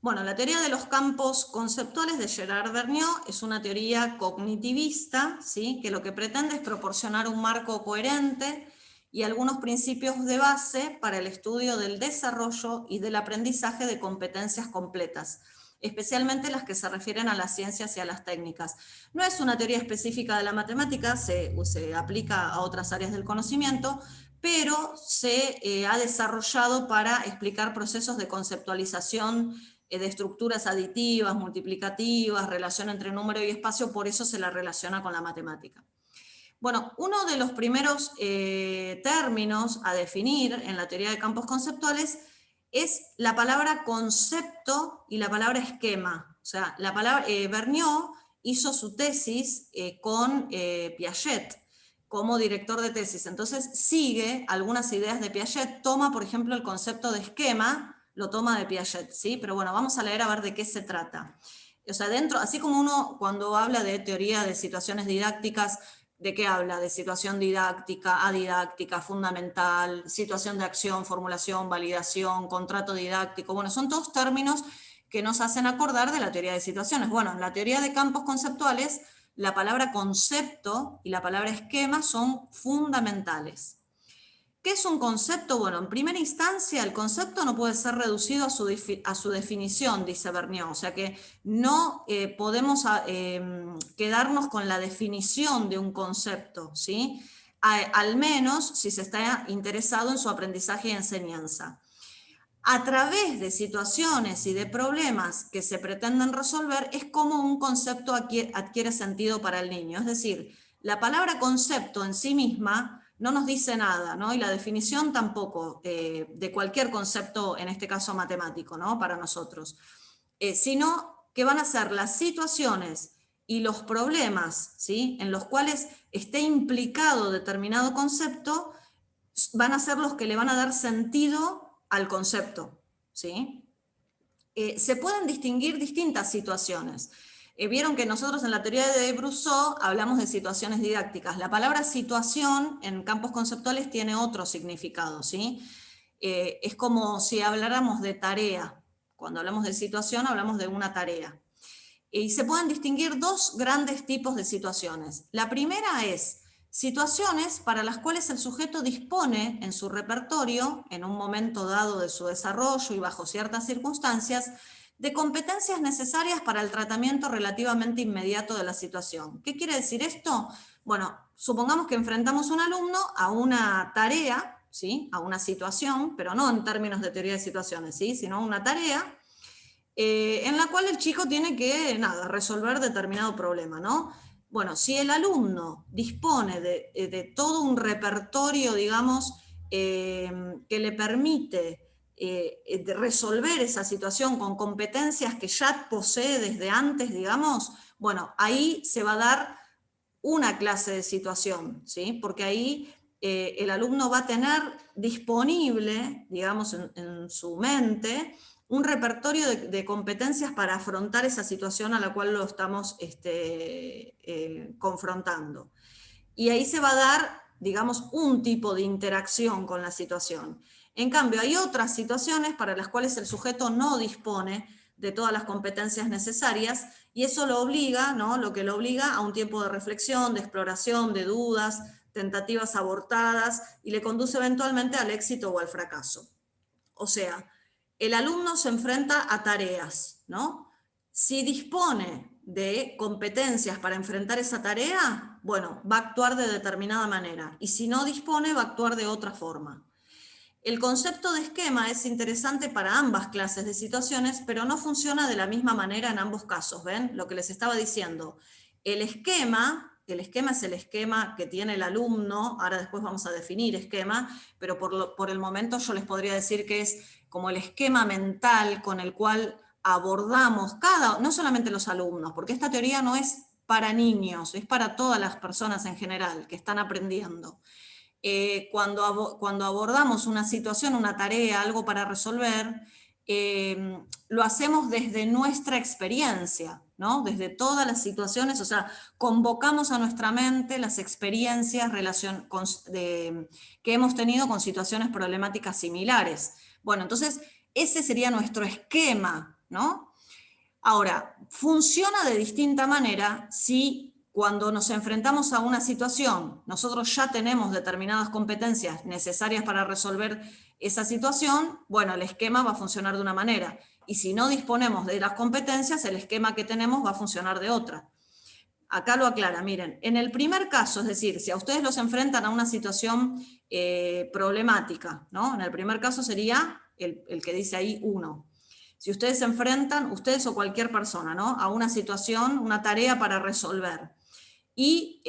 Bueno, la teoría de los campos conceptuales de Gerard Vergniaud es una teoría cognitivista, ¿sí? Que lo que pretende es proporcionar un marco coherente y algunos principios de base para el estudio del desarrollo y del aprendizaje de competencias completas, especialmente las que se refieren a las ciencias y a las técnicas. No es una teoría específica de la matemática, se aplica a otras áreas del conocimiento, pero se ha desarrollado para explicar procesos de conceptualización de estructuras aditivas, multiplicativas, relación entre número y espacio, por eso se la relaciona con la matemática. Bueno, uno de los primeros términos a definir en la teoría de campos conceptuales es la palabra concepto y la palabra esquema. O sea, la palabra, Vergniaud hizo su tesis con Piaget como director de tesis. Entonces sigue algunas ideas de Piaget, toma por ejemplo el concepto de esquema, lo toma de Piaget, ¿sí? Pero bueno, vamos a leer a ver de qué se trata. O sea, dentro, así como uno cuando habla de teoría de situaciones didácticas, ¿de qué habla? De situación didáctica, adidáctica, fundamental, situación de acción, formulación, validación, contrato didáctico. Bueno, son todos términos que nos hacen acordar de la teoría de situaciones. Bueno, en la teoría de campos conceptuales, la palabra concepto y la palabra esquema son fundamentales. ¿Qué es un concepto? Bueno, en primera instancia, el concepto no puede ser reducido a su definición, dice Vergniaud. O sea que no podemos quedarnos con la definición de un concepto, ¿sí? Al menos si se está interesado en su aprendizaje y enseñanza. A través de situaciones y de problemas que se pretenden resolver, es como un concepto adquiere sentido para el niño. Es decir, la palabra concepto en sí misma no nos dice nada, ¿no? Y la definición tampoco, de cualquier concepto, en este caso matemático, ¿no? Para nosotros. Sino que van a ser las situaciones y los problemas, ¿sí? En los cuales esté implicado determinado concepto, van a ser los que le van a dar sentido al concepto, ¿sí? Se pueden distinguir distintas situaciones. Vieron que nosotros en la teoría de Brousseau hablamos de situaciones didácticas. La palabra situación en campos conceptuales tiene otro significado, ¿sí? Es como si habláramos de tarea. Cuando hablamos de situación hablamos de una tarea. Y se pueden distinguir dos grandes tipos de situaciones. La primera es situaciones para las cuales el sujeto dispone en su repertorio, en un momento dado de su desarrollo y bajo ciertas circunstancias, de competencias necesarias para el tratamiento relativamente inmediato de la situación. ¿Qué quiere decir esto? Bueno, supongamos que enfrentamos a un alumno a una tarea, ¿sí? A una situación, pero no en términos de teoría de situaciones, ¿sí? Sino a una tarea en la cual el chico tiene que, nada, resolver determinado problema, ¿no? Bueno, si el alumno dispone de todo un repertorio, digamos, que le permite de resolver esa situación con competencias que ya posee desde antes, digamos, bueno, ahí se va a dar una clase de situación, ¿sí? Porque ahí el alumno va a tener disponible, digamos, en su mente, un repertorio de competencias para afrontar esa situación a la cual lo estamos confrontando. Y ahí se va a dar, digamos, un tipo de interacción con la situación. En cambio, hay otras situaciones para las cuales el sujeto no dispone de todas las competencias necesarias y eso lo obliga, ¿no? Lo que lo obliga a un tiempo de reflexión, de exploración, de dudas, tentativas abortadas y le conduce eventualmente al éxito o al fracaso. O sea, el alumno se enfrenta a tareas, ¿no? Si dispone de competencias para enfrentar esa tarea, bueno, va a actuar de determinada manera. Y si no dispone, va a actuar de otra forma. El concepto de esquema es interesante para ambas clases de situaciones, pero no funciona de la misma manera en ambos casos. ¿Ven? Lo que les estaba diciendo. El esquema es el esquema que tiene el alumno, ahora después vamos a definir esquema, pero por el momento yo les podría decir que es como el esquema mental con el cual abordamos no solamente los alumnos, porque esta teoría no es para niños, es para todas las personas en general que están aprendiendo. Cuando abordamos una situación, una tarea, algo para resolver, lo hacemos desde nuestra experiencia, ¿no? Desde todas las situaciones, o sea, convocamos a nuestra mente las experiencias que hemos tenido con situaciones problemáticas similares. Bueno, entonces ese sería nuestro esquema ¿no? Ahora, funciona de distinta manera si cuando nos enfrentamos a una situación, nosotros ya tenemos determinadas competencias necesarias para resolver esa situación, bueno, el esquema va a funcionar de una manera. Y si no disponemos de las competencias, el esquema que tenemos va a funcionar de otra. Acá lo aclara, miren, en el primer caso, es decir, si a ustedes los enfrentan a una situación problemática, ¿no? En el primer caso sería el que dice ahí 1. Si ustedes se enfrentan, ustedes o cualquier persona, ¿no? A una situación, una tarea para resolver, y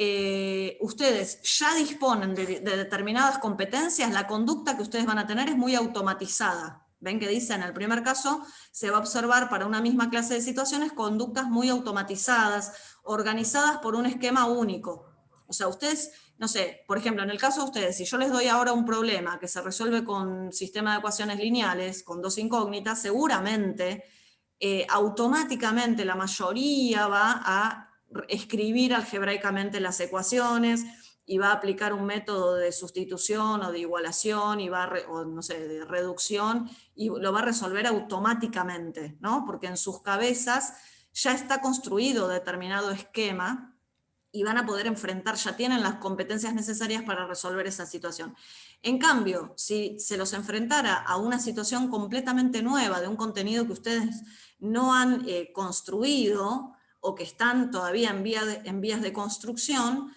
ustedes ya disponen de determinadas competencias, la conducta que ustedes van a tener es muy automatizada. Ven que dice, en el primer caso, se va a observar para una misma clase de situaciones conductas muy automatizadas, organizadas por un esquema único. O sea, ustedes, no sé, por ejemplo, en el caso de ustedes, si yo les doy ahora un problema que se resuelve con sistema de ecuaciones lineales, con dos incógnitas, seguramente, automáticamente la mayoría va a escribir algebraicamente las ecuaciones y va a aplicar un método de sustitución o de igualación y va o no sé, de reducción, y lo va a resolver automáticamente, ¿no? Porque en sus cabezas ya está construido determinado esquema y van a poder enfrentar, ya tienen las competencias necesarias para resolver esa situación. En cambio, si se los enfrentara a una situación completamente nueva, de un contenido que ustedes no han construido o que están todavía en vías de construcción,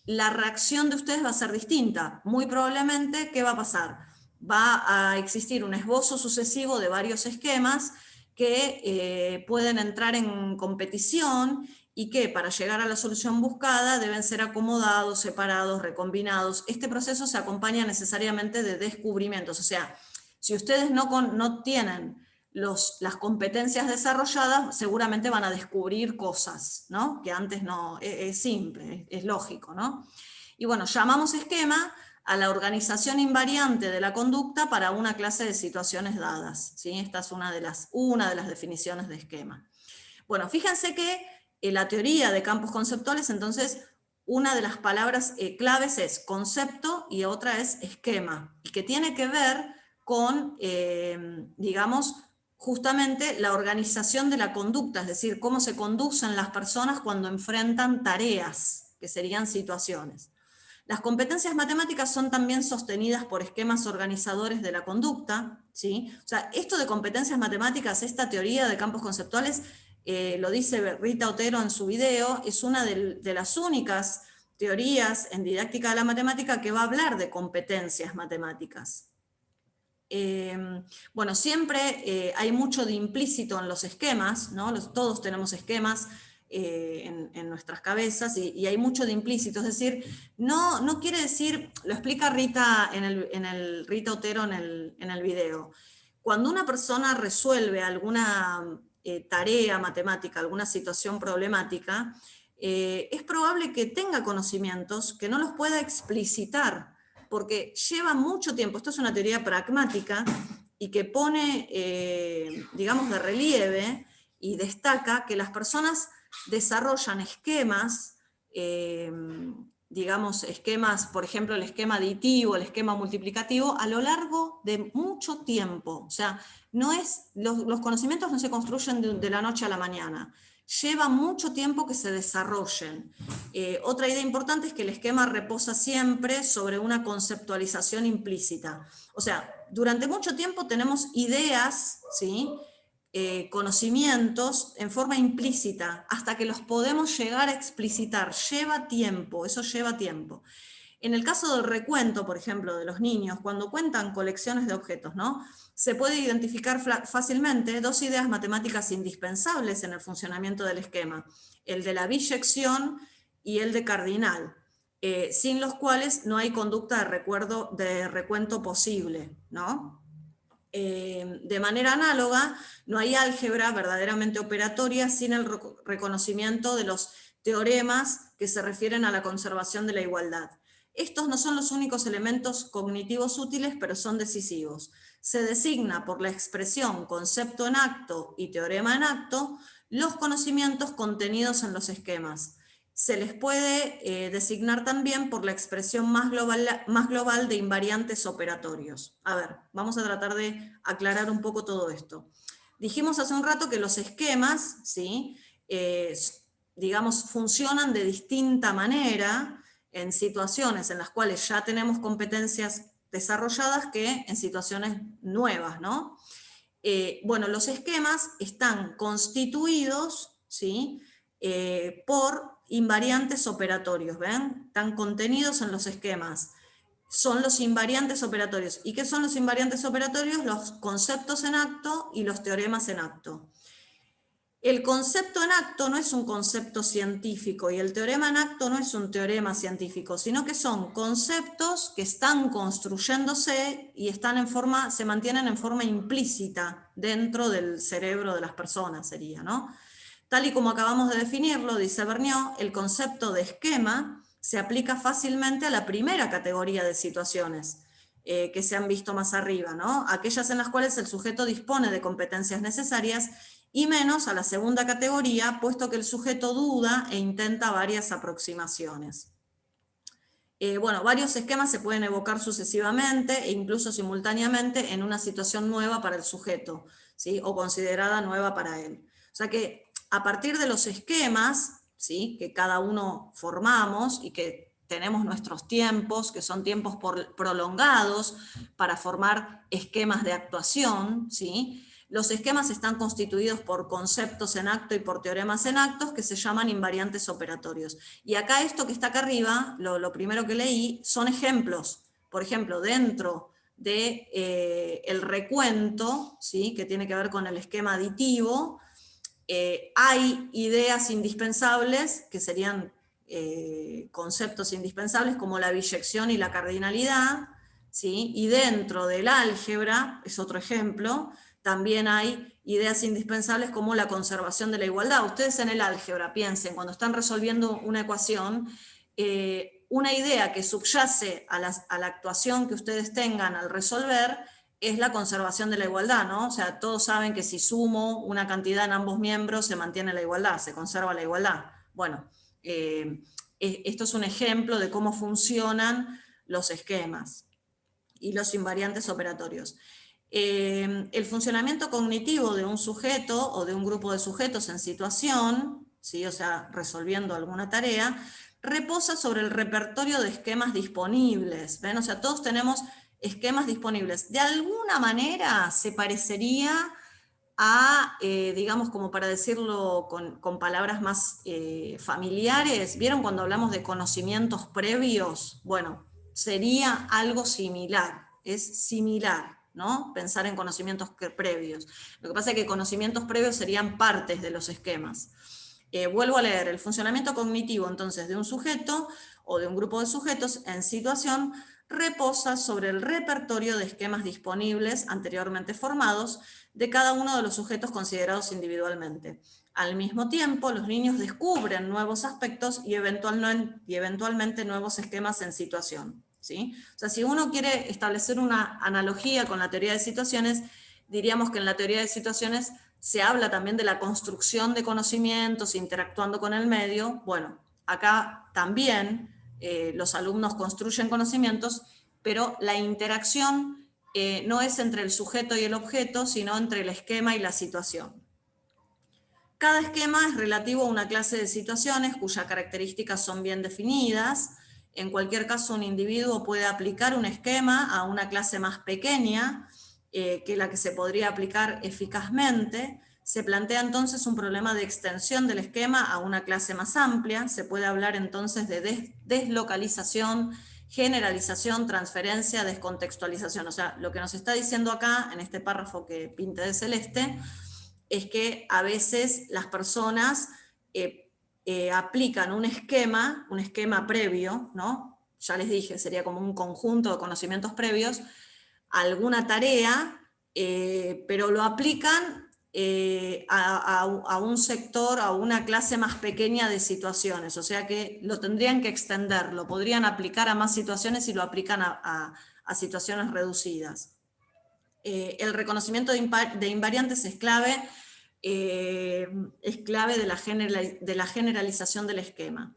la reacción de ustedes va a ser distinta. Muy probablemente, ¿qué va a pasar? Va a existir un esbozo sucesivo de varios esquemas que pueden entrar en competición y que para llegar a la solución buscada deben ser acomodados, separados, recombinados. Este proceso se acompaña necesariamente de descubrimientos, o sea, si ustedes no tienen las competencias desarrolladas, seguramente van a descubrir cosas, ¿no? Que antes no, es simple, es lógico, ¿no? Y bueno, llamamos esquema a la organización invariante de la conducta para una clase de situaciones dadas, ¿sí? Esta es una de las definiciones de esquema. Bueno, fíjense que en la teoría de campos conceptuales, entonces, una de las palabras claves es concepto y otra es esquema, y que tiene que ver con, digamos, justamente la organización de la conducta, es decir, cómo se conducen las personas cuando enfrentan tareas, que serían situaciones. Las competencias matemáticas son también sostenidas por esquemas organizadores de la conducta, ¿sí? O sea, esto de competencias matemáticas, esta teoría de campos conceptuales, lo dice Rita Otero en su video, es una de las únicas teorías en didáctica de la matemática que va a hablar de competencias matemáticas. Bueno, siempre hay mucho de implícito en los esquemas, ¿no? Todos tenemos esquemas en nuestras cabezas y hay mucho de implícito, es decir, no quiere decir, lo explica Rita Rita Otero en el video, cuando una persona resuelve alguna tarea matemática, alguna situación problemática, es probable que tenga conocimientos que no los pueda explicitar, porque lleva mucho tiempo. Esto es una teoría pragmática y que pone, digamos, de relieve y destaca que las personas desarrollan esquemas, digamos, esquemas, por ejemplo, el esquema aditivo, el esquema multiplicativo, a lo largo de mucho tiempo. O sea, los conocimientos no se construyen de la noche a la mañana. Lleva mucho tiempo que se desarrollen. Otra idea importante es que el esquema reposa siempre sobre una conceptualización implícita. O sea, durante mucho tiempo tenemos ideas, ¿sí? Conocimientos en forma implícita, hasta que los podemos llegar a explicitar. Lleva tiempo, eso lleva tiempo. En el caso del recuento, por ejemplo, de los niños, cuando cuentan colecciones de objetos, ¿no? Se puede identificar fácilmente dos ideas matemáticas indispensables en el funcionamiento del esquema, el de la biyección y el de cardinal, sin los cuales no hay conducta de recuento posible, ¿no? De manera análoga, no hay álgebra verdaderamente operatoria sin el reconocimiento de los teoremas que se refieren a la conservación de la igualdad. Estos no son los únicos elementos cognitivos útiles, pero son decisivos. Se designa por la expresión concepto en acto y teorema en acto los conocimientos contenidos en los esquemas. Se les puede designar también por la expresión más global de invariantes operatorios. A ver, vamos a tratar de aclarar un poco todo esto. Dijimos hace un rato que los esquemas, ¿sí? Digamos, funcionan de distinta manera en situaciones en las cuales ya tenemos competencias desarrolladas que en situaciones nuevas, ¿no? Bueno, los esquemas están constituidos, ¿sí? Por invariantes operatorios, ¿ven? Están contenidos en los esquemas. Son los invariantes operatorios. ¿Y qué son los invariantes operatorios? Los conceptos en acto y los teoremas en acto. El concepto en acto no es un concepto científico y el teorema en acto no es un teorema científico, sino que son conceptos que están construyéndose y se mantienen en forma implícita dentro del cerebro de las personas, sería, ¿no? Tal y como acabamos de definirlo, dice Vergniaud, el concepto de esquema se aplica fácilmente a la primera categoría de situaciones que se han visto más arriba, ¿no? Aquellas en las cuales el sujeto dispone de competencias necesarias y menos a la segunda categoría, puesto que el sujeto duda e intenta varias aproximaciones. Bueno, varios esquemas se pueden evocar sucesivamente e incluso simultáneamente en una situación nueva para el sujeto, ¿sí? O considerada nueva para él. O sea que a partir de los esquemas, ¿sí? Que cada uno formamos y que tenemos nuestros tiempos, que son tiempos prolongados para formar esquemas de actuación, ¿sí? Los esquemas están constituidos por conceptos en acto y por teoremas en actos que se llaman invariantes operatorios. Y acá esto que está acá arriba, lo primero que leí, son ejemplos. Por ejemplo, dentro del recuento, ¿sí? Que tiene que ver con el esquema aditivo, hay ideas indispensables, que serían conceptos indispensables como la biyección y la cardinalidad, ¿sí? Y dentro del álgebra, es otro ejemplo, también hay ideas indispensables como la conservación de la igualdad. Ustedes en el álgebra piensen, cuando están resolviendo una ecuación, una idea que subyace a la actuación que ustedes tengan al resolver es la conservación de la igualdad, ¿no? O sea, todos saben que si sumo una cantidad en ambos miembros se mantiene la igualdad, se conserva la igualdad. Bueno, esto es un ejemplo de cómo funcionan los esquemas y los invariantes operatorios. El funcionamiento cognitivo de un sujeto o de un grupo de sujetos en situación, ¿sí? O sea, resolviendo alguna tarea, reposa sobre el repertorio de esquemas disponibles. ¿Ven? O sea, todos tenemos esquemas disponibles. De alguna manera se parecería a, digamos, como para decirlo con palabras más familiares, ¿vieron cuando hablamos de conocimientos previos? Bueno, sería algo similar, es similar, ¿no? Pensar en conocimientos previos. Lo que pasa es que conocimientos previos serían partes de los esquemas. Vuelvo a leer, el funcionamiento cognitivo entonces de un sujeto o de un grupo de sujetos en situación reposa sobre el repertorio de esquemas disponibles anteriormente formados de cada uno de los sujetos considerados individualmente. Al mismo tiempo, los niños descubren nuevos aspectos y eventualmente nuevos esquemas en situación, ¿sí? O sea, si uno quiere establecer una analogía con la teoría de situaciones, diríamos que en la teoría de situaciones se habla también de la construcción de conocimientos interactuando con el medio. Bueno, acá también los alumnos construyen conocimientos, pero la interacción no es entre el sujeto y el objeto, sino entre el esquema y la situación. Cada esquema es relativo a una clase de situaciones cuyas características son bien definidas. En cualquier caso, un individuo puede aplicar un esquema a una clase más pequeña que la que se podría aplicar eficazmente. Se plantea entonces un problema de extensión del esquema a una clase más amplia. Se puede hablar entonces de deslocalización, generalización, transferencia, descontextualización. O sea, lo que nos está diciendo acá, en este párrafo que pinte de celeste, es que a veces las personas aplican un esquema previo, ¿no? Ya les dije, sería como un conjunto de conocimientos previos, a alguna tarea, pero lo aplican a un sector, a una clase más pequeña de situaciones, o sea que lo tendrían que extender, lo podrían aplicar a más situaciones y lo aplican a situaciones reducidas. El reconocimiento de invariantes es clave de la generalización del esquema.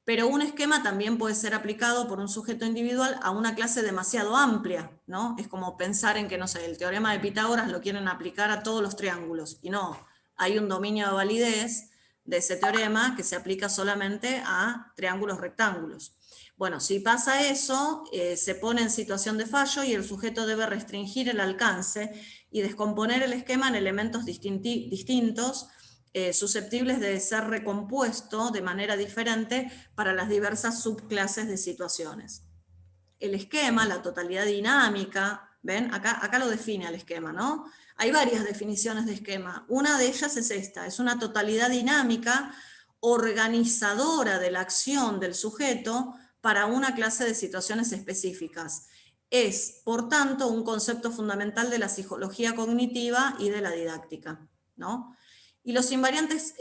pero un esquema también puede ser aplicado por un sujeto individual a una clase demasiado amplia, ¿no? Es como pensar en que, no sé, el teorema de Pitágoras lo quieren aplicar a todos los triángulos, y no, hay un dominio de validez de ese teorema que se aplica solamente a triángulos rectángulos. Bueno, si pasa eso, se pone en situación de fallo y el sujeto debe restringir el alcance y descomponer el esquema en elementos distintos, susceptibles de ser recompuesto de manera diferente para las diversas subclases de situaciones. El esquema, la totalidad dinámica, ¿ven? Acá lo define el esquema, ¿no? Hay varias definiciones de esquema. Una de ellas es esta, es una totalidad dinámica organizadora de la acción del sujeto para una clase de situaciones específicas. Es, por tanto, un concepto fundamental de la psicología cognitiva y de la didáctica, ¿no? Y los invariantes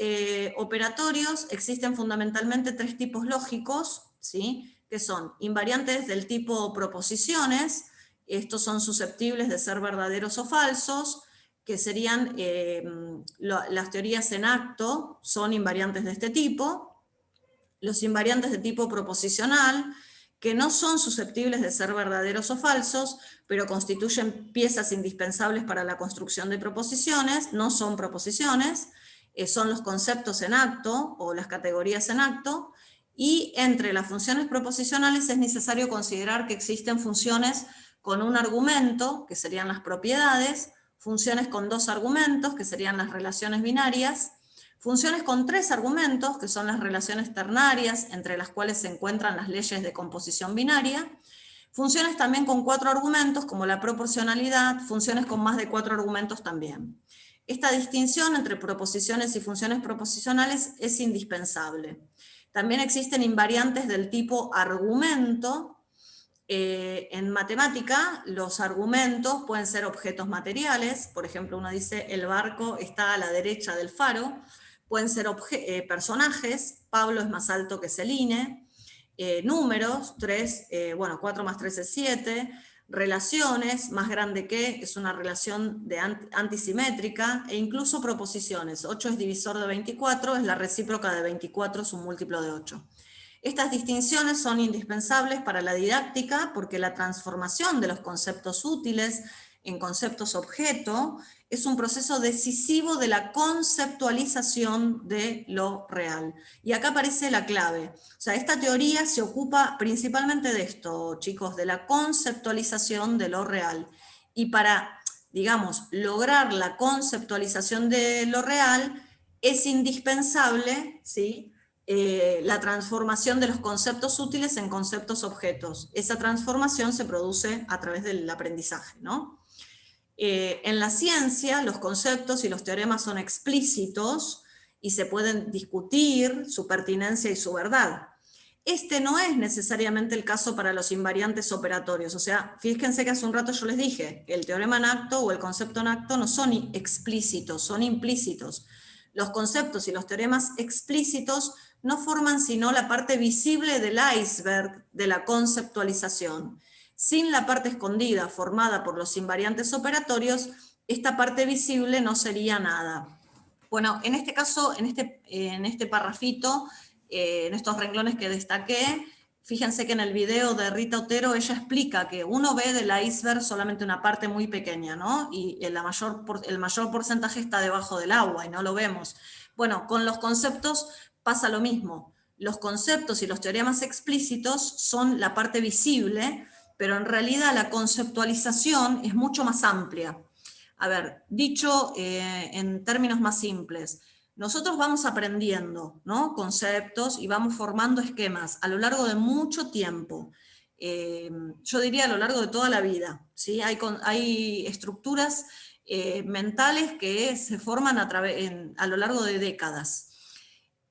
operatorios existen fundamentalmente tres tipos lógicos, ¿sí? Que son invariantes del tipo proposiciones, estos son susceptibles de ser verdaderos o falsos, que serían las teorías en acto, son invariantes de este tipo. Los invariantes de tipo proposicional, que no son susceptibles de ser verdaderos o falsos, pero constituyen piezas indispensables para la construcción de proposiciones, no son proposiciones, son los conceptos en acto o las categorías en acto, y entre las funciones proposicionales es necesario considerar que existen funciones con un argumento, que serían las propiedades, funciones con dos argumentos, que serían las relaciones binarias, funciones con tres argumentos, que son las relaciones ternarias, entre las cuales se encuentran las leyes de composición binaria, funciones también con cuatro argumentos, como la proporcionalidad, funciones con más de cuatro argumentos también. Esta distinción entre proposiciones y funciones proposicionales es indispensable. También existen invariantes del tipo argumento. En matemática, los argumentos pueden ser objetos materiales, por ejemplo, uno dice el barco está a la derecha del faro, pueden ser personajes, Pablo es más alto que Celine, números, 4 más 3 es 7, relaciones, más grande que, es una relación de antisimétrica, e incluso proposiciones, 8 es divisor de 24, es la recíproca de 24, es un múltiplo de 8. Estas distinciones son indispensables para la didáctica porque la transformación de los conceptos útiles en conceptos objeto es un proceso decisivo de la conceptualización de lo real. Y acá aparece la clave. O sea, esta teoría se ocupa principalmente de esto, chicos, de la conceptualización de lo real. Y para, digamos, lograr la conceptualización de lo real es indispensable, ¿sí?, la transformación de los conceptos útiles en conceptos objetos. Esa transformación se produce a través del aprendizaje, ¿no? En la ciencia, los conceptos y los teoremas son explícitos y se pueden discutir su pertinencia y su verdad. Este no es necesariamente el caso para los invariantes operatorios. O sea, fíjense que hace un rato yo les dije que el teorema en acto o el concepto en acto no son explícitos, son implícitos. Los conceptos y los teoremas explícitos no forman sino la parte visible del iceberg de la conceptualización. Sin la parte escondida formada por los invariantes operatorios, esta parte visible no sería nada. Bueno, en este caso, en este parrafito, en estos renglones que destaqué, fíjense que en el video de Rita Otero ella explica que uno ve del iceberg solamente una parte muy pequeña, ¿no? Y el mayor porcentaje está debajo del agua y no lo vemos. Bueno, con los conceptos pasa lo mismo. Los conceptos y los teoremas explícitos son la parte visible, pero en realidad la conceptualización es mucho más amplia. A ver, dicho en términos más simples, nosotros vamos aprendiendo, ¿no?, conceptos y vamos formando esquemas a lo largo de mucho tiempo. Yo diría a lo largo de toda la vida, ¿sí? Hay estructuras mentales que se forman a lo largo de décadas.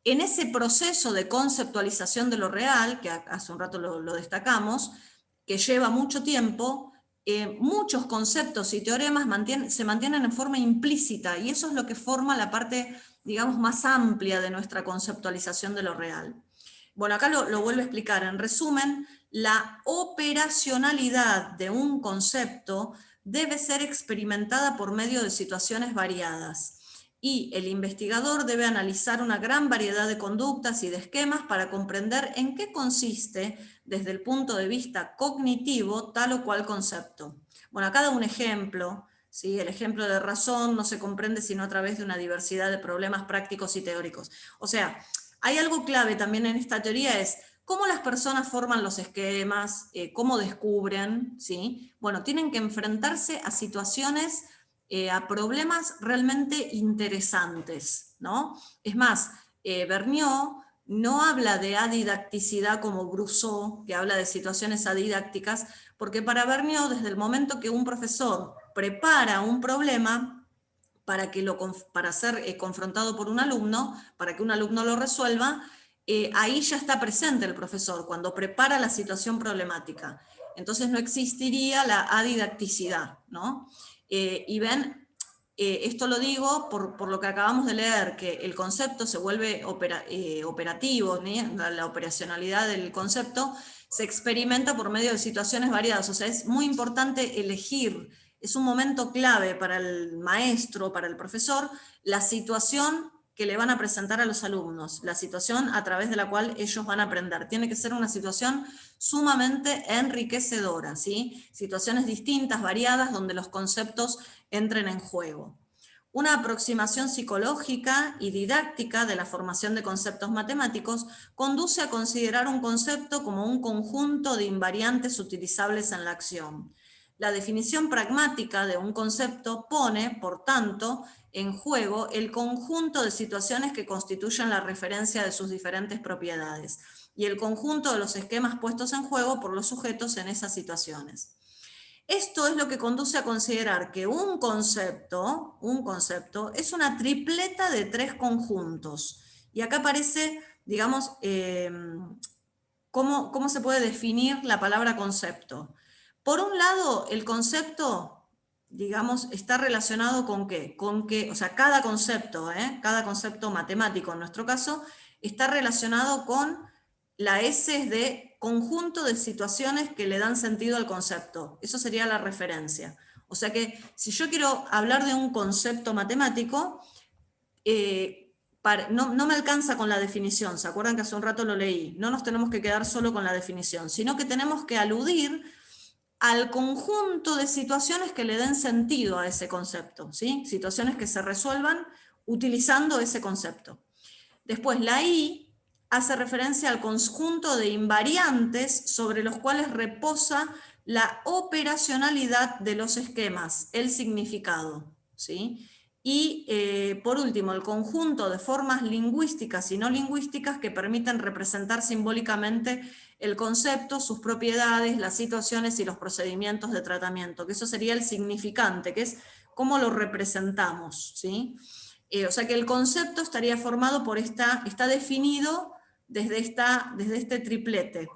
En ese proceso de conceptualización de lo real, que hace un rato lo destacamos, que lleva mucho tiempo, muchos conceptos y teoremas se mantienen en forma implícita, y eso es lo que forma la parte, digamos, más amplia de nuestra conceptualización de lo real. Bueno, acá lo vuelvo a explicar. En resumen, la operacionalidad de un concepto debe ser experimentada por medio de situaciones variadas. y el investigador debe analizar una gran variedad de conductas y de esquemas para comprender en qué consiste, desde el punto de vista cognitivo, tal o cual concepto. Bueno, acá da un ejemplo, ¿sí? El ejemplo de razón no se comprende sino a través de una diversidad de problemas prácticos y teóricos. O sea, hay algo clave también en esta teoría, es cómo las personas forman los esquemas, cómo descubren, ¿sí? Bueno, tienen que enfrentarse a situaciones, a problemas realmente interesantes, ¿no? Es más, Vergniaud no habla de adidacticidad como Brousseau, que habla de situaciones adidácticas, porque para Vergniaud, desde el momento que un profesor prepara un problema para ser confrontado por un alumno, para que un alumno lo resuelva, ahí ya está presente el profesor, cuando prepara la situación problemática. Entonces no existiría la adidacticidad, ¿no? Y ven, esto lo digo por lo que acabamos de leer, que el concepto se vuelve operativo, ¿no? La operacionalidad del concepto se experimenta por medio de situaciones variadas, o sea, es muy importante elegir, es un momento clave para el maestro, para el profesor, la situación que le van a presentar a los alumnos, la situación a través de la cual ellos van a aprender. Tiene que ser una situación sumamente enriquecedora, ¿sí? Situaciones distintas, variadas, donde los conceptos entren en juego. Una aproximación psicológica y didáctica de la formación de conceptos matemáticos conduce a considerar un concepto como un conjunto de invariantes utilizables en la acción. La definición pragmática de un concepto pone, por tanto, en juego el conjunto de situaciones que constituyen la referencia de sus diferentes propiedades y el conjunto de los esquemas puestos en juego por los sujetos en esas situaciones. Esto es lo que conduce a considerar que un concepto es una tripleta de tres conjuntos. Y acá aparece, digamos, cómo se puede definir la palabra concepto. Por un lado, el concepto, digamos, está relacionado con qué? Con que, o sea, cada concepto matemático en nuestro caso, está relacionado con la S de conjunto de situaciones que le dan sentido al concepto. Eso sería la referencia. O sea que si yo quiero hablar de un concepto matemático, no me alcanza con la definición, ¿se acuerdan que hace un rato lo leí? No nos tenemos que quedar solo con la definición, sino que tenemos que aludir al conjunto de situaciones que le den sentido a ese concepto, ¿sí? Situaciones que se resuelvan utilizando ese concepto. Después, la I hace referencia al conjunto de invariantes sobre los cuales reposa la operacionalidad de los esquemas, el significado, ¿sí? Y por último, el conjunto de formas lingüísticas y no lingüísticas que permiten representar simbólicamente el concepto, sus propiedades, las situaciones y los procedimientos de tratamiento, que eso sería el significante, que es cómo lo representamos, ¿sí? O sea que el concepto estaría formado por está definido desde este triplete.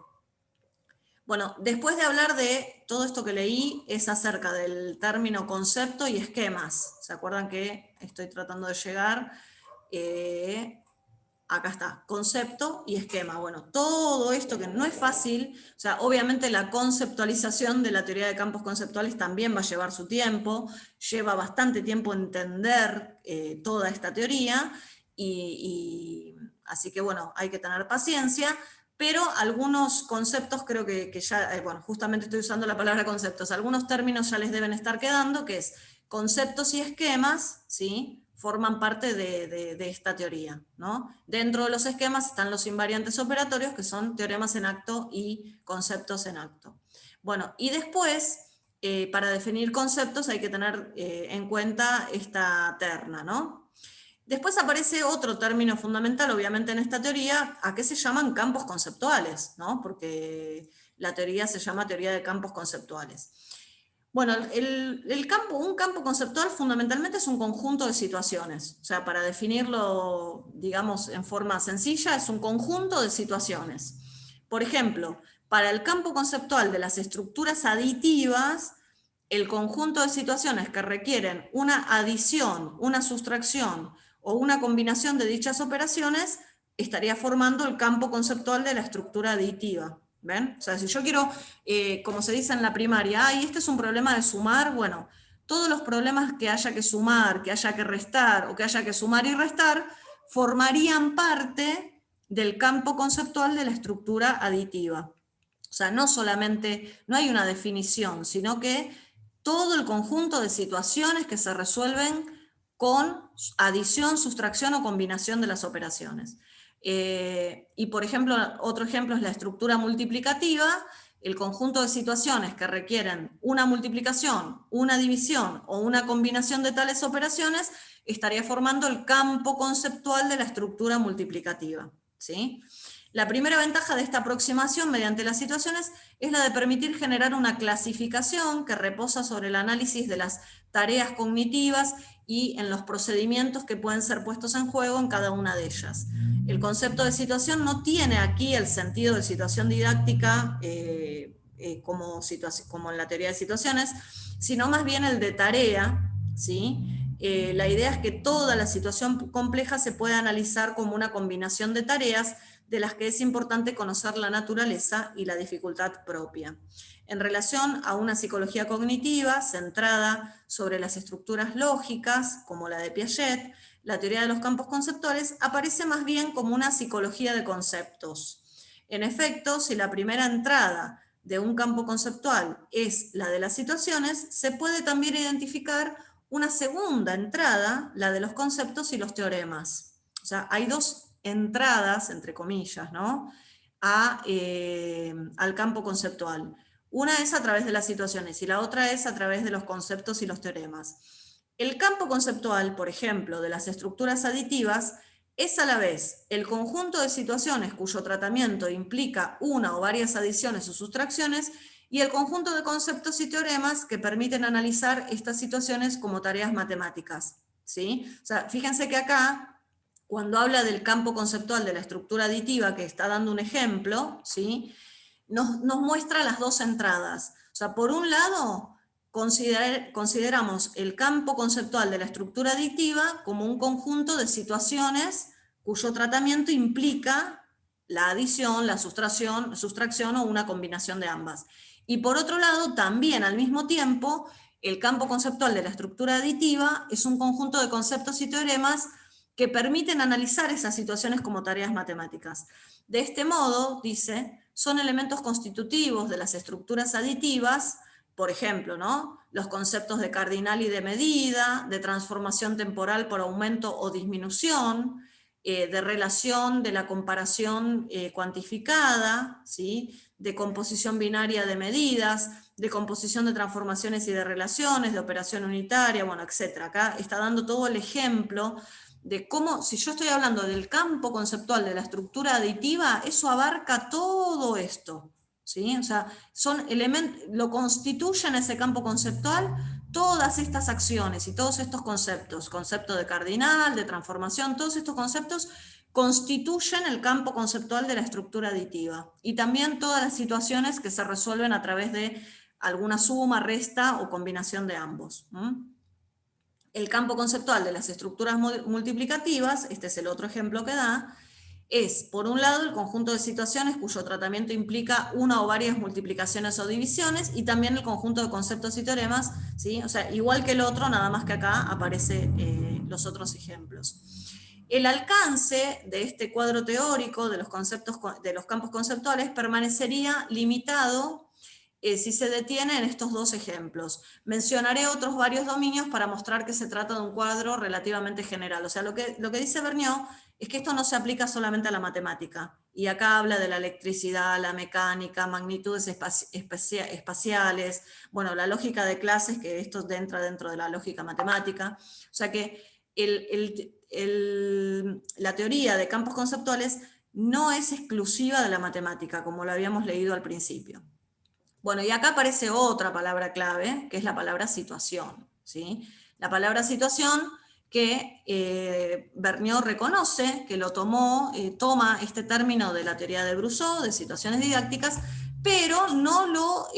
Bueno, después de hablar de todo esto que leí, es acerca del término concepto y esquemas. ¿Se acuerdan que estoy tratando de llegar? Acá está, concepto y esquema. Bueno, todo esto que no es fácil, o sea, obviamente la conceptualización de la teoría de campos conceptuales también va a llevar su tiempo, lleva bastante tiempo entender toda esta teoría, así que bueno, hay que tener paciencia, pero algunos conceptos creo que ya, bueno, justamente estoy usando la palabra conceptos, algunos términos ya les deben estar quedando, que es conceptos y esquemas, ¿sí? Forman parte de esta teoría, ¿no? Dentro de los esquemas están los invariantes operatorios, que son teoremas en acto y conceptos en acto. Bueno, y después, para definir conceptos hay que tener en cuenta esta terna, ¿no? Después aparece otro término fundamental, obviamente, en esta teoría, a qué se llaman campos conceptuales, ¿no? Porque la teoría se llama teoría de campos conceptuales. Bueno, un campo conceptual fundamentalmente es un conjunto de situaciones. O sea, para definirlo, digamos, en forma sencilla, es un conjunto de situaciones. Por ejemplo, para el campo conceptual de las estructuras aditivas, el conjunto de situaciones que requieren una adición, una sustracción o una combinación de dichas operaciones estaría formando el campo conceptual de la estructura aditiva. ¿Ven? O sea, si yo quiero, como se dice en la primaria, este es un problema de sumar, bueno, todos los problemas que haya que sumar, que haya que restar, o que haya que sumar y restar, formarían parte del campo conceptual de la estructura aditiva. O sea, no solamente, no hay una definición, sino que todo el conjunto de situaciones que se resuelven con adición, sustracción o combinación de las operaciones. Y por ejemplo, otro ejemplo es la estructura multiplicativa, el conjunto de situaciones que requieren una multiplicación, una división o una combinación de tales operaciones estaría formando el campo conceptual de la estructura multiplicativa, ¿sí? La primera ventaja de esta aproximación mediante las situaciones es la de permitir generar una clasificación que reposa sobre el análisis de las tareas cognitivas y en los procedimientos que pueden ser puestos en juego en cada una de ellas. El concepto de situación no tiene aquí el sentido de situación didáctica como en la teoría de situaciones, sino más bien el de tarea, ¿sí? La idea es que toda la situación compleja se puede analizar como una combinación de tareas de las que es importante conocer la naturaleza y la dificultad propia. En relación a una psicología cognitiva centrada sobre las estructuras lógicas, como la de Piaget, la teoría de los campos conceptuales aparece más bien como una psicología de conceptos. En efecto, si la primera entrada de un campo conceptual es la de las situaciones, se puede también identificar una segunda entrada, la de los conceptos y los teoremas. O sea, hay dos entradas, entre comillas, ¿no? Al campo conceptual. Una es a través de las situaciones y la otra es a través de los conceptos y los teoremas. El campo conceptual, por ejemplo, de las estructuras aditivas, es a la vez el conjunto de situaciones cuyo tratamiento implica una o varias adiciones o sustracciones y el conjunto de conceptos y teoremas que permiten analizar estas situaciones como tareas matemáticas, ¿sí? O sea, fíjense que acá, cuando habla del campo conceptual de la estructura aditiva, que está dando un ejemplo, ¿sí? Nos muestra las dos entradas. O sea, por un lado, consideramos el campo conceptual de la estructura aditiva como un conjunto de situaciones cuyo tratamiento implica la adición, la sustracción o una combinación de ambas. Y por otro lado, también al mismo tiempo, el campo conceptual de la estructura aditiva es un conjunto de conceptos y teoremas que permiten analizar esas situaciones como tareas matemáticas. De este modo, dice, son elementos constitutivos de las estructuras aditivas, por ejemplo, ¿no? Los conceptos de cardinal y de medida, de transformación temporal por aumento o disminución, de relación de la comparación cuantificada, ¿sí? De composición binaria de medidas, de composición de transformaciones y de relaciones, de operación unitaria, bueno, etc. Acá está dando todo el ejemplo de cómo, si yo estoy hablando del campo conceptual de la estructura aditiva, eso abarca todo esto, ¿sí? O sea, son elementos, lo constituyen ese campo conceptual todas estas acciones y todos estos conceptos, concepto de cardinal, de transformación, todos estos conceptos constituyen el campo conceptual de la estructura aditiva. Y también todas las situaciones que se resuelven a través de alguna suma, resta o combinación de ambos. El campo conceptual de las estructuras multiplicativas, este es el otro ejemplo que da, es, por un lado, el conjunto de situaciones cuyo tratamiento implica una o varias multiplicaciones o divisiones, y también el conjunto de conceptos y teoremas, ¿sí? O sea, igual que el otro, nada más que acá aparecen los otros ejemplos. El alcance de este cuadro teórico de los campos conceptuales permanecería limitado si se detiene en estos dos ejemplos. Mencionaré otros varios dominios para mostrar que se trata de un cuadro relativamente general. O sea, lo que dice Vergniaud es que esto no se aplica solamente a la matemática. Y acá habla de la electricidad, la mecánica, magnitudes espaciales, bueno, la lógica de clases, que esto entra dentro de la lógica matemática. O sea que la teoría de campos conceptuales no es exclusiva de la matemática, como lo habíamos leído al principio. Bueno, y acá aparece otra palabra clave, que es la palabra situación, ¿sí? La palabra situación que Vergniaud reconoce, que toma este término de la teoría de Brousseau, de situaciones didácticas, pero no lo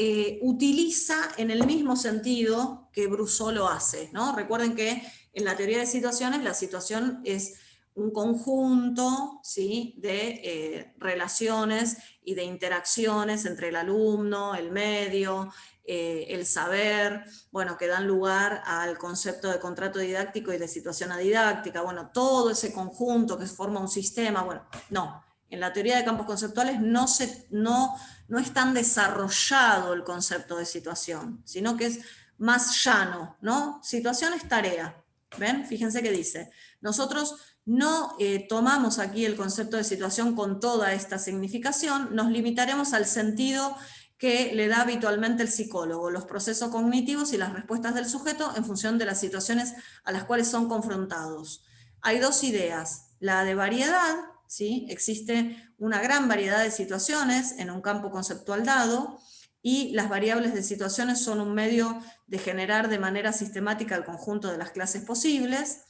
utiliza en el mismo sentido que Brousseau lo hace, ¿no? Recuerden que en la teoría de situaciones, la situación es un conjunto, ¿sí? De relaciones y de interacciones entre el alumno, el medio, el saber, bueno, que dan lugar al concepto de contrato didáctico y de situación adidáctica, bueno, todo ese conjunto que forma un sistema, bueno, no. En la teoría de campos conceptuales no es tan desarrollado el concepto de situación, sino que es más llano, ¿no? Situación es tarea, ¿ven? Fíjense que dice, nosotros no tomamos aquí el concepto de situación con toda esta significación, nos limitaremos al sentido que le da habitualmente el psicólogo, los procesos cognitivos y las respuestas del sujeto en función de las situaciones a las cuales son confrontados. Hay dos ideas, la de variedad, ¿sí? Existe una gran variedad de situaciones en un campo conceptual dado, y las variables de situaciones son un medio de generar de manera sistemática el conjunto de las clases posibles,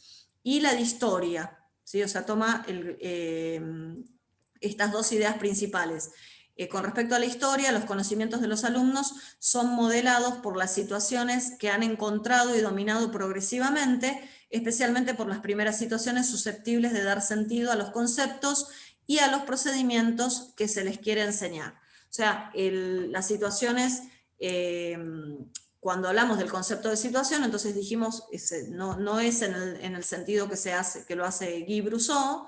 y la de historia, ¿sí? O sea, toma estas dos ideas principales. Con respecto a la historia, los conocimientos de los alumnos son modelados por las situaciones que han encontrado y dominado progresivamente, especialmente por las primeras situaciones susceptibles de dar sentido a los conceptos y a los procedimientos que se les quiere enseñar. O sea, las situaciones, cuando hablamos del concepto de situación, entonces dijimos, no es en el sentido que lo hace Guy Brousseau,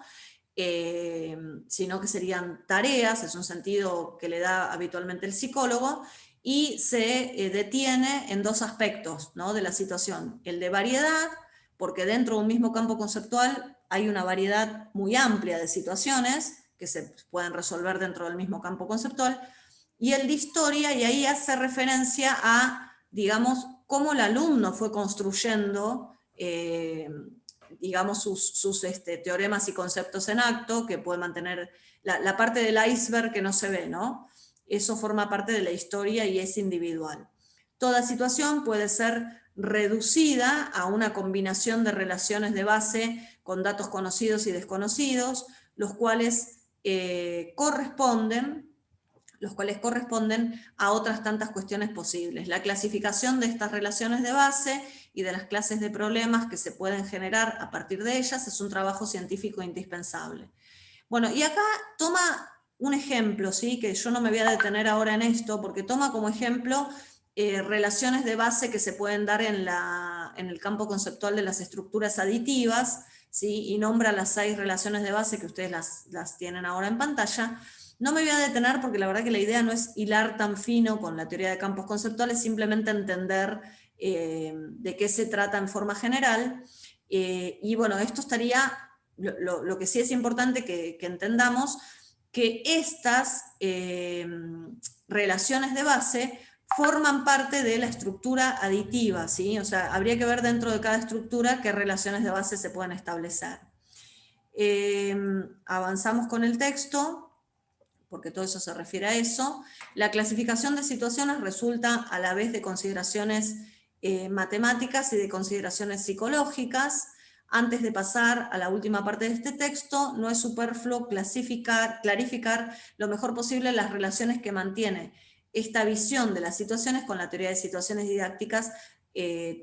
sino que serían tareas, es un sentido que le da habitualmente el psicólogo, y se detiene en dos aspectos, ¿no?, de la situación. El de variedad, porque dentro de un mismo campo conceptual hay una variedad muy amplia de situaciones que se pueden resolver dentro del mismo campo conceptual, y el de historia, y ahí hace referencia a, digamos, cómo el alumno fue construyendo digamos, sus teoremas y conceptos en acto, que puede mantener la parte del iceberg que no se ve, ¿no? Eso forma parte de la historia y es individual. Toda situación puede ser reducida a una combinación de relaciones de base con datos conocidos y desconocidos, los cuales corresponden a otras tantas cuestiones posibles. La clasificación de estas relaciones de base y de las clases de problemas que se pueden generar a partir de ellas es un trabajo científico indispensable. Bueno, y acá toma un ejemplo, ¿sí?, que yo no me voy a detener ahora en esto, porque toma como ejemplo relaciones de base que se pueden dar en el campo conceptual de las estructuras aditivas, ¿sí?, y nombra las 6 relaciones de base que ustedes las tienen ahora en pantalla. No me voy a detener porque la verdad que la idea no es hilar tan fino con la teoría de campos conceptuales, simplemente entender de qué se trata en forma general. Y bueno, esto estaría, lo que sí es importante que entendamos, que estas relaciones de base forman parte de la estructura aditiva, ¿sí? O sea, habría que ver dentro de cada estructura qué relaciones de base se pueden establecer. Avanzamos con el texto, porque todo eso se refiere a eso. La clasificación de situaciones resulta a la vez de consideraciones matemáticas y de consideraciones psicológicas. Antes de pasar a la última parte de este texto, no es superfluo clarificar lo mejor posible las relaciones que mantiene esta visión de las situaciones con la teoría de situaciones didácticas,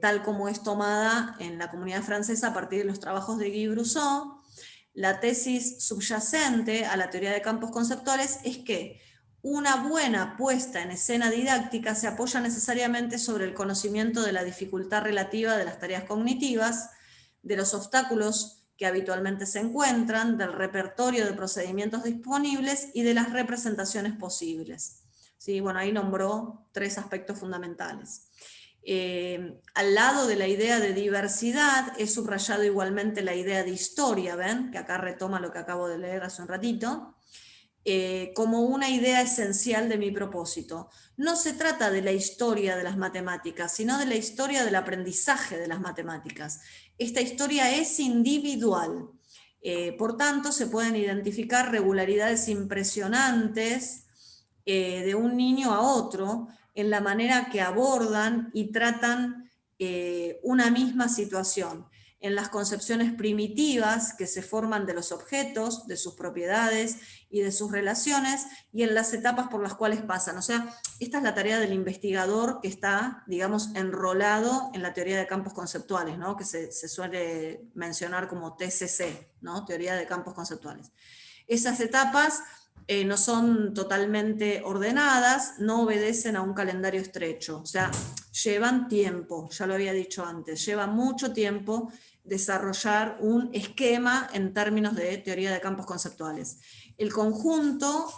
tal como es tomada en la comunidad francesa a partir de los trabajos de Guy Brousseau. La tesis subyacente a la teoría de campos conceptuales es que una buena puesta en escena didáctica se apoya necesariamente sobre el conocimiento de la dificultad relativa de las tareas cognitivas, de los obstáculos que habitualmente se encuentran, del repertorio de procedimientos disponibles y de las representaciones posibles. ¿Sí? Bueno, ahí nombró 3 aspectos fundamentales. Al lado de la idea de diversidad, he subrayado igualmente la idea de historia, ¿ven? Que acá retoma lo que acabo de leer hace un ratito, como una idea esencial de mi propósito. No se trata de la historia de las matemáticas, sino de la historia del aprendizaje de las matemáticas. Esta historia es individual. Por tanto, se pueden identificar regularidades impresionantes de un niño a otro, en la manera que abordan y tratan una misma situación, en las concepciones primitivas que se forman de los objetos, de sus propiedades y de sus relaciones, y en las etapas por las cuales pasan. O sea, esta es la tarea del investigador que está, digamos, enrolado en la teoría de campos conceptuales, ¿no?, que se suele mencionar como TCC, ¿no?, teoría de campos conceptuales. Esas etapas no son totalmente ordenadas, no obedecen a un calendario estrecho, o sea, llevan tiempo, ya lo había dicho antes, lleva mucho tiempo desarrollar un esquema en términos de teoría de campos conceptuales. El conjunto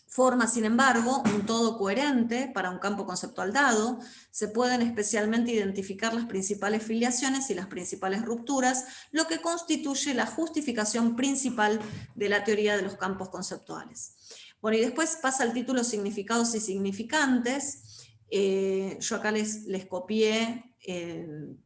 forma, sin embargo, un todo coherente para un campo conceptual dado. Se pueden especialmente identificar las principales filiaciones y las principales rupturas, lo que constituye la justificación principal de la teoría de los campos conceptuales. Bueno, y después pasa el título significados y significantes. Yo acá les copié,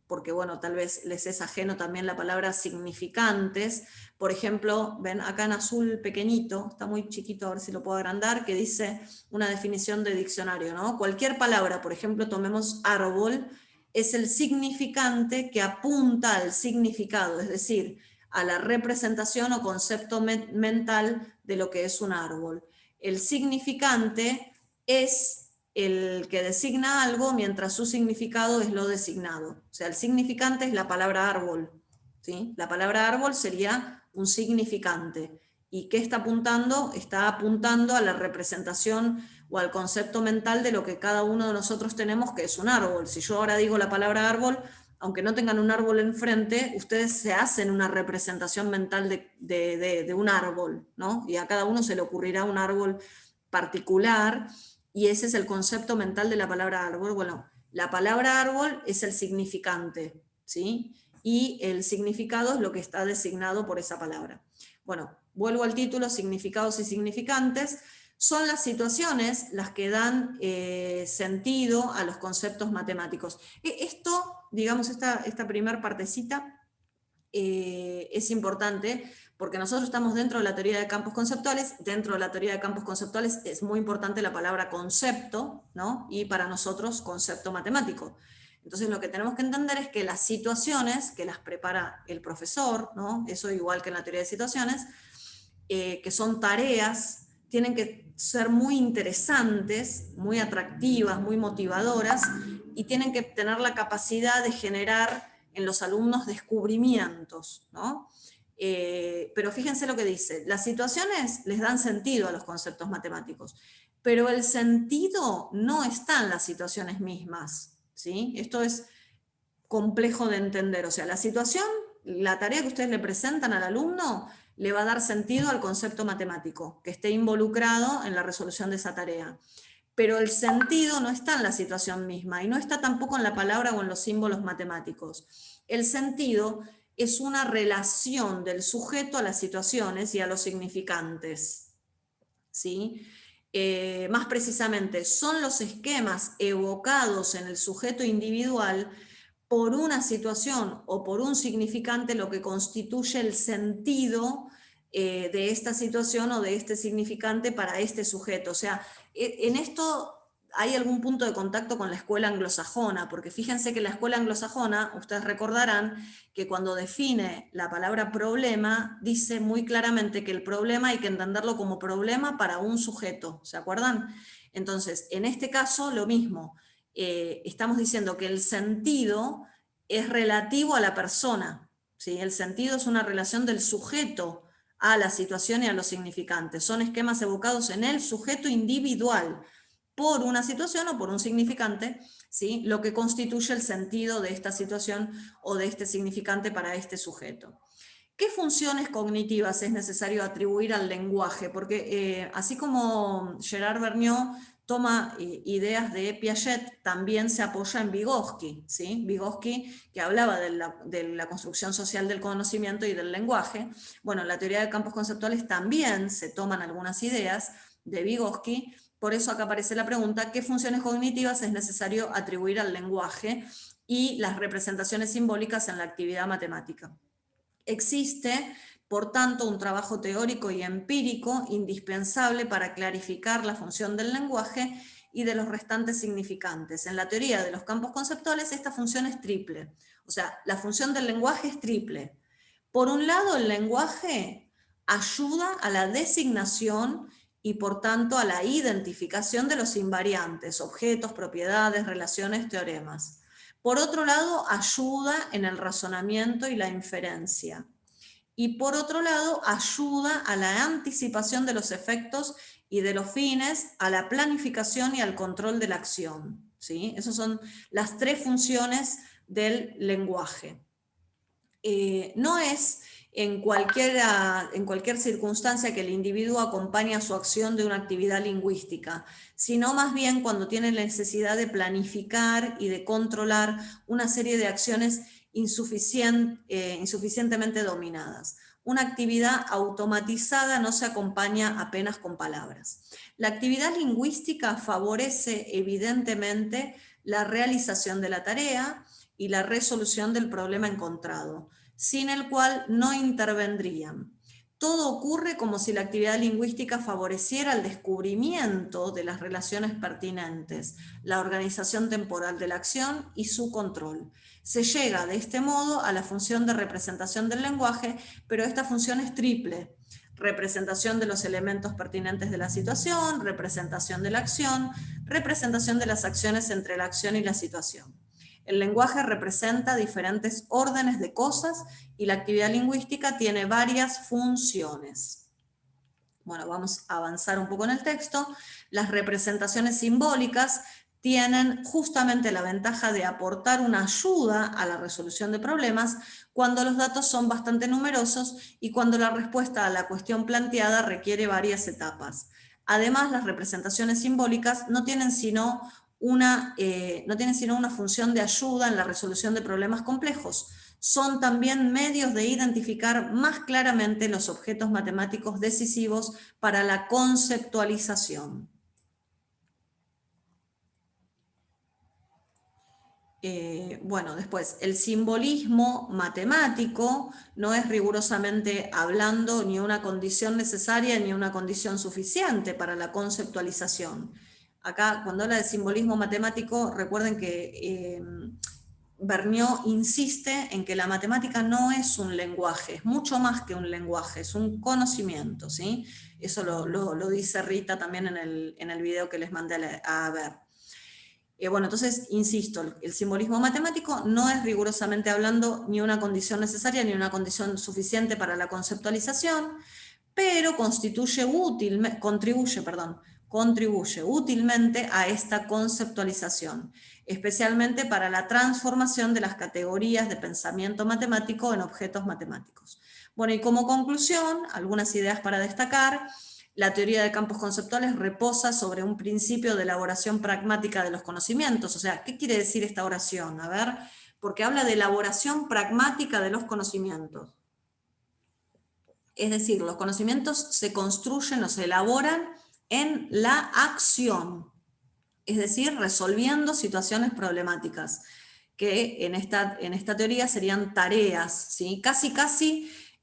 porque bueno, tal vez les es ajeno también la palabra significantes. Por ejemplo, ven acá en azul pequeñito, está muy chiquito, a ver si lo puedo agrandar, que dice una definición de diccionario, ¿no? Cualquier palabra, por ejemplo, tomemos árbol, es el significante que apunta al significado, es decir, a la representación o concepto mental de lo que es un árbol. El significante es el que designa algo mientras su significado es lo designado. O sea, el significante es la palabra árbol, ¿sí? La palabra árbol sería un significante. ¿Y qué está apuntando? Está apuntando a la representación o al concepto mental de lo que cada uno de nosotros tenemos, que es un árbol. Si yo ahora digo la palabra árbol, aunque no tengan un árbol enfrente, ustedes se hacen una representación mental de un árbol, ¿no? Y a cada uno se le ocurrirá un árbol particular, y ese es el concepto mental de la palabra árbol. Bueno, la palabra árbol es el significante, ¿sí? Y el significado es lo que está designado por esa palabra. Bueno, vuelvo al título, significados y significantes. Son las situaciones las que dan sentido a los conceptos matemáticos. Esto, digamos, esta primera partecita es importante porque nosotros estamos dentro de la teoría de campos conceptuales. Dentro de la teoría de campos conceptuales es muy importante la palabra concepto, ¿no? Y para nosotros concepto matemático. Entonces lo que tenemos que entender es que las situaciones que las prepara el profesor, ¿no? Eso igual que en la teoría de situaciones, que son tareas, tienen que ser muy interesantes, muy atractivas, muy motivadoras, y tienen que tener la capacidad de generar en los alumnos descubrimientos, ¿no? Pero fíjense lo que dice, las situaciones les dan sentido a los conceptos matemáticos, pero el sentido no está en las situaciones mismas, ¿sí? Esto es complejo de entender, o sea, la situación, la tarea que ustedes le presentan al alumno, le va a dar sentido al concepto matemático, que esté involucrado en la resolución de esa tarea. Pero el sentido no está en la situación misma, y no está tampoco en la palabra o en los símbolos matemáticos. El sentido es una relación del sujeto a las situaciones y a los significantes, ¿sí? Más precisamente, son los esquemas evocados en el sujeto individual por una situación o por un significante lo que constituye el sentido de esta situación o de este significante para este sujeto. O sea, en esto hay algún punto de contacto con la escuela anglosajona, porque fíjense que la escuela anglosajona, ustedes recordarán que cuando define la palabra problema, dice muy claramente que el problema hay que entenderlo como problema para un sujeto, ¿se acuerdan? Entonces, en este caso, lo mismo. Estamos diciendo que el sentido es relativo a la persona, ¿sí? El sentido es una relación del sujeto a la situación y a los significantes. Son esquemas evocados en el sujeto individual por una situación o por un significante, ¿sí? Lo que constituye el sentido de esta situación o de este significante para este sujeto. ¿Qué funciones cognitivas es necesario atribuir al lenguaje? Porque así como Gerard Vergniaud toma ideas de Piaget, también se apoya en Vygotsky, ¿sí? Vygotsky, que hablaba de la construcción social del conocimiento y del lenguaje. Bueno, en la teoría de campos conceptuales también se toman algunas ideas de Vygotsky. Por eso acá aparece la pregunta, ¿qué funciones cognitivas es necesario atribuir al lenguaje y las representaciones simbólicas en la actividad matemática? Existe, por tanto, un trabajo teórico y empírico indispensable para clarificar la función del lenguaje y de los restantes significantes. En la teoría de los campos conceptuales, esta función es triple. O sea, la función del lenguaje es triple. Por un lado, el lenguaje ayuda a la designación y, por tanto, a la identificación de los invariantes, objetos, propiedades, relaciones, teoremas. Por otro lado, ayuda en el razonamiento y la inferencia. y por otro lado ayuda a la anticipación de los efectos y de los fines, a la planificación y al control de la acción, ¿sí? Esas son las tres funciones del lenguaje. No es en cualquier circunstancia que el individuo acompaña su acción de una actividad lingüística, sino más bien cuando tiene la necesidad de planificar y de controlar una serie de acciones insuficientemente dominadas. Una actividad automatizada no se acompaña apenas con palabras. La actividad lingüística favorece evidentemente la realización de la tarea y la resolución del problema encontrado, sin el cual no intervendrían. Todo ocurre como si la actividad lingüística favoreciera el descubrimiento de las relaciones pertinentes, la organización temporal de la acción y su control. Se llega de este modo a la función de representación del lenguaje, pero esta función es triple: representación de los elementos pertinentes de la situación, representación de la acción, representación de las acciones entre la acción y la situación. El lenguaje representa diferentes órdenes de cosas y la actividad lingüística tiene varias funciones. Bueno, vamos a avanzar un poco en el texto. Las representaciones simbólicas tienen justamente la ventaja de aportar una ayuda a la resolución de problemas cuando los datos son bastante numerosos y cuando la respuesta a la cuestión planteada requiere varias etapas. Además, las representaciones simbólicas no tienen sino una función de ayuda en la resolución de problemas complejos. Son también medios de identificar más claramente los objetos matemáticos decisivos para la conceptualización. Bueno, después, el simbolismo matemático no es rigurosamente hablando ni una condición necesaria ni una condición suficiente para la conceptualización. Acá, cuando habla de simbolismo matemático, recuerden que Vergniaud insiste en que la matemática no es un lenguaje, es mucho más que un lenguaje, es un conocimiento, ¿sí? Eso lo dice Rita también en el video que les mandé a ver. Bueno, entonces, insisto, el simbolismo matemático no es rigurosamente hablando ni una condición necesaria ni una condición suficiente para la conceptualización, pero contribuye útilmente a esta conceptualización, especialmente para la transformación de las categorías de pensamiento matemático en objetos matemáticos. Bueno, y como conclusión, algunas ideas para destacar. La teoría de campos conceptuales reposa sobre un principio de elaboración pragmática de los conocimientos. O sea, ¿qué quiere decir esta oración? A ver, porque habla de elaboración pragmática de los conocimientos. Es decir, los conocimientos se construyen o se elaboran en la acción, es decir, resolviendo situaciones problemáticas, que en esta teoría serían tareas, ¿sí? Casi,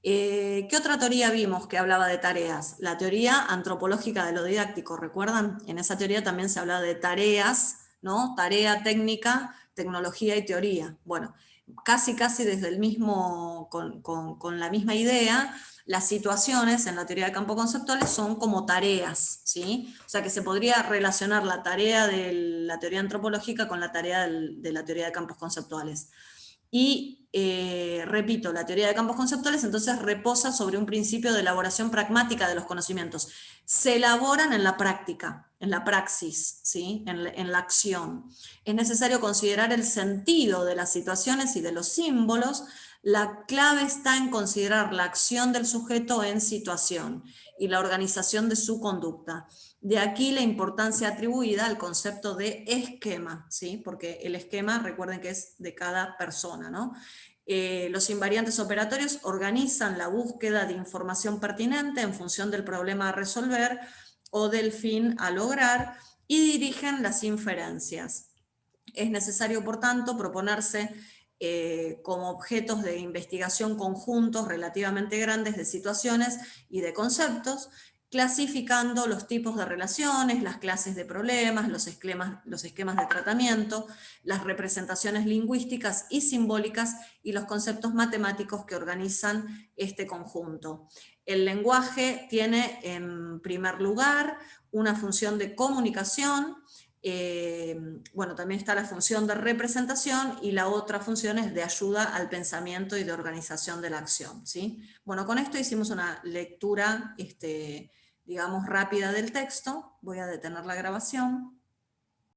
¿qué otra teoría vimos que hablaba de tareas? La teoría antropológica de lo didáctico, ¿recuerdan? En esa teoría también se hablaba de tareas, ¿no? Tarea, técnica, tecnología y teoría. Bueno, casi desde el mismo, con la misma idea. Las situaciones en la teoría de campos conceptuales son como tareas, ¿sí? O sea que se podría relacionar la tarea de la teoría antropológica con la tarea de la teoría de campos conceptuales. Y, repito, la teoría de campos conceptuales entonces reposa sobre un principio de elaboración pragmática de los conocimientos. Se elaboran en la práctica, en la praxis, ¿sí? en la acción. Es necesario considerar el sentido de las situaciones y de los símbolos. La clave está en considerar la acción del sujeto en situación y la organización de su conducta. De aquí la importancia atribuida al concepto de esquema, ¿sí? Porque el esquema, recuerden que es de cada persona, ¿no? Los invariantes operatorios organizan la búsqueda de información pertinente en función del problema a resolver o del fin a lograr y dirigen las inferencias. Es necesario, por tanto, proponerse como objetos de investigación conjuntos relativamente grandes de situaciones y de conceptos, clasificando los tipos de relaciones, las clases de problemas, los esquemas de tratamiento, las representaciones lingüísticas y simbólicas y los conceptos matemáticos que organizan este conjunto. El lenguaje tiene, en primer lugar, una función de comunicación, Bueno, también está la función de representación y la otra función es de ayuda al pensamiento y de organización de la acción, ¿sí? Bueno, con esto hicimos una lectura, digamos, rápida del texto. Voy a detener la grabación.